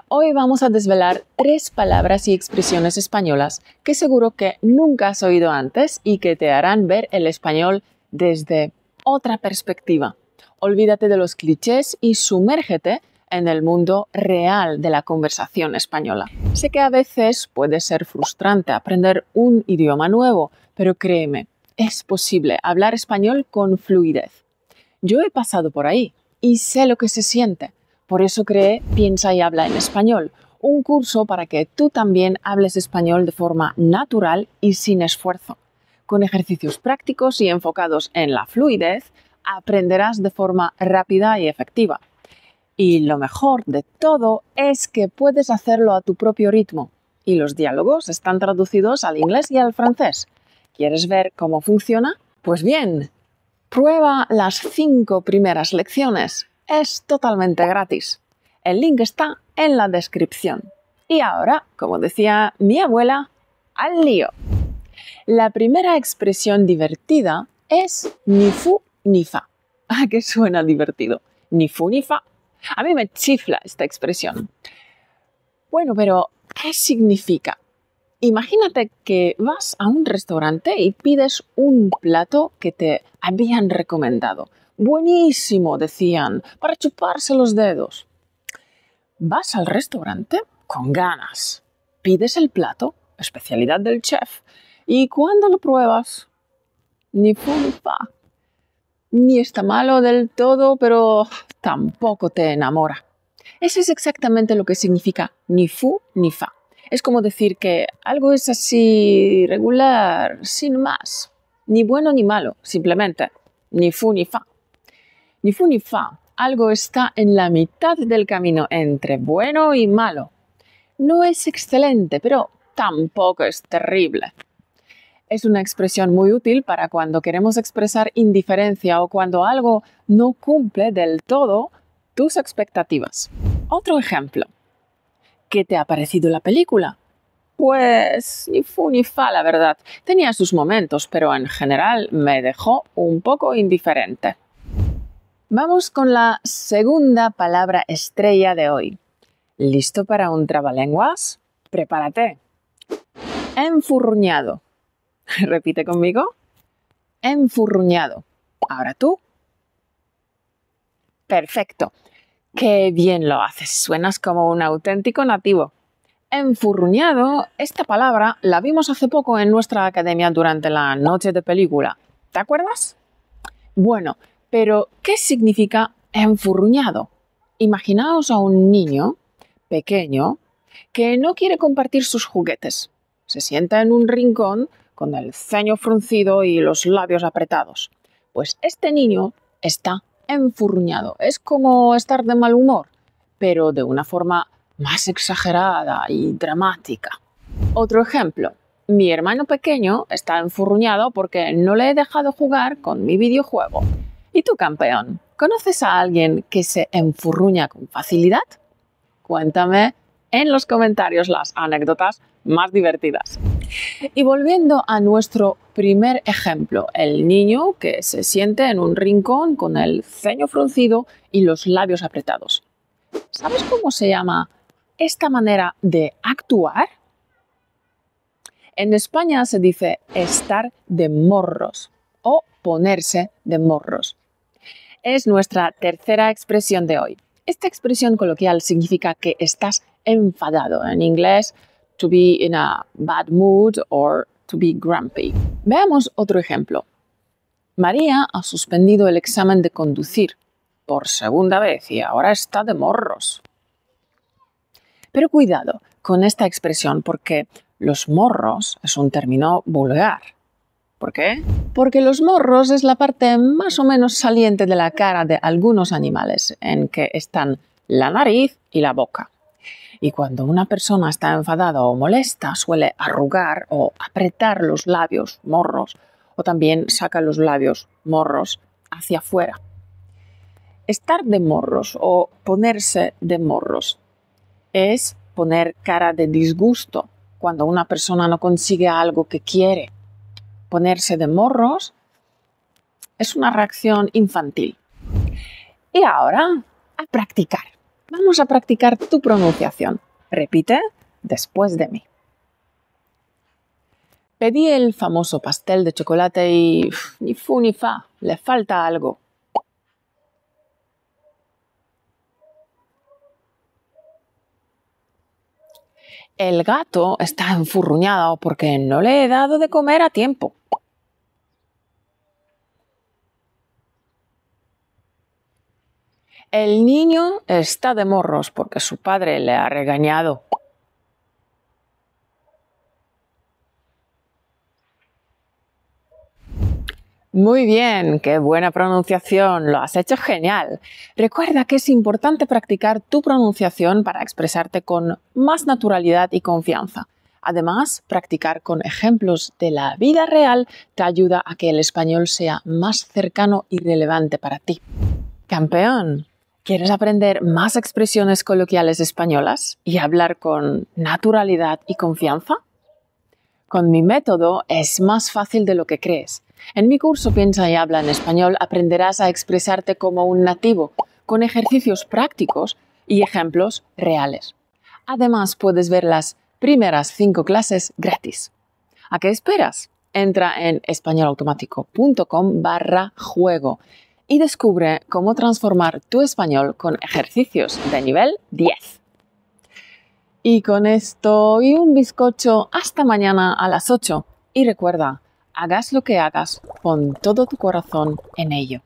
Hoy vamos a desvelar 3 palabras y expresiones españolas que seguro que nunca has oído antes y que te harán ver el español desde otra perspectiva. Olvídate de los clichés y sumérgete en el mundo real de la conversación española. Sé que a veces puede ser frustrante aprender un idioma nuevo, pero créeme, es posible hablar español con fluidez. Yo he pasado por ahí y sé lo que se siente. Por eso creé Piensa y habla en español, un curso para que tú también hables español de forma natural y sin esfuerzo. Con ejercicios prácticos y enfocados en la fluidez, aprenderás de forma rápida y efectiva. Y lo mejor de todo es que puedes hacerlo a tu propio ritmo. Y los diálogos están traducidos al inglés y al francés. ¿Quieres ver cómo funciona? Pues bien, prueba las 5 primeras lecciones. Es totalmente gratis. El link está en la descripción. Y ahora, como decía mi abuela, ¡al lío! La primera expresión divertida es ni fu ni fa. ¿A qué suena divertido? Ni fu ni fa. A mí me chifla esta expresión. Bueno, pero ¿qué significa? Imagínate que vas a un restaurante y pides un plato que te habían recomendado. Buenísimo, decían, para chuparse los dedos. Vas al restaurante con ganas. Pides el plato, especialidad del chef, y cuando lo pruebas, ni fu ni fa. Ni está malo del todo, pero tampoco te enamora. Eso es exactamente lo que significa ni fu ni fa. Es como decir que algo es así regular, sin más. Ni bueno ni malo, simplemente. Ni fu ni fa. Ni fu ni fa. Algo está en la mitad del camino entre bueno y malo. No es excelente, pero tampoco es terrible. Es una expresión muy útil para cuando queremos expresar indiferencia o cuando algo no cumple del todo tus expectativas. Otro ejemplo. ¿Qué te ha parecido la película? Pues ni fu ni fa, la verdad. Tenía sus momentos, pero en general me dejó un poco indiferente. Vamos con la segunda palabra estrella de hoy. ¿Listo para un trabalenguas? Prepárate. Enfurruñado. Repite conmigo. Enfurruñado. Ahora tú. Perfecto. ¡Qué bien lo haces! Suenas como un auténtico nativo. Enfurruñado, esta palabra la vimos hace poco en nuestra academia durante la noche de película. ¿Te acuerdas? Bueno, pero ¿qué significa enfurruñado? Imaginaos a un niño pequeño que no quiere compartir sus juguetes. Se sienta en un rincón con el ceño fruncido y los labios apretados. Pues este niño está enfurruñado. Es como estar de mal humor, pero de una forma más exagerada y dramática. Otro ejemplo. Mi hermano pequeño está enfurruñado porque no le he dejado jugar con mi videojuego. ¿Y tú, campeón? ¿Conoces a alguien que se enfurruña con facilidad? Cuéntame en los comentarios las anécdotas más divertidas. Y volviendo a nuestro primer ejemplo, el niño que se siente en un rincón con el ceño fruncido y los labios apretados. ¿Sabes cómo se llama esta manera de actuar? En España se dice estar de morros o ponerse de morros. Es nuestra tercera expresión de hoy. Esta expresión coloquial significa que estás enfadado. En inglés, to be in a bad mood or to be grumpy. Veamos otro ejemplo. María ha suspendido el examen de conducir por segunda vez y ahora está de morros. Pero cuidado con esta expresión porque los morros es un término vulgar. ¿Por qué? Porque los morros es la parte más o menos saliente de la cara de algunos animales, en que están la nariz y la boca. Y cuando una persona está enfadada o molesta, suele arrugar o apretar los labios morros, o también saca los labios morros hacia afuera. Estar de morros o ponerse de morros es poner cara de disgusto cuando una persona no consigue algo que quiere. Ponerse de morros es una reacción infantil. Y ahora, a practicar. Vamos a practicar tu pronunciación. Repite después de mí. Pedí el famoso pastel de chocolate y ni fu ni fa, le falta algo. El gato está enfurruñado porque no le he dado de comer a tiempo. El niño está de morros porque su padre le ha regañado. Muy bien, qué buena pronunciación, lo has hecho genial. Recuerda que es importante practicar tu pronunciación para expresarte con más naturalidad y confianza. Además, practicar con ejemplos de la vida real te ayuda a que el español sea más cercano y relevante para ti. Campeón, ¿quieres aprender más expresiones coloquiales españolas y hablar con naturalidad y confianza? Con mi método es más fácil de lo que crees. En mi curso Piensa y habla en español aprenderás a expresarte como un nativo, con ejercicios prácticos y ejemplos reales. Además, puedes ver las primeras 5 clases gratis. ¿A qué esperas? Entra en españolautomático.com/juego y descubre cómo transformar tu español con ejercicios de nivel 10. Y con esto y un bizcocho hasta mañana a las 8. Y recuerda, hagas lo que hagas, pon todo tu corazón en ello.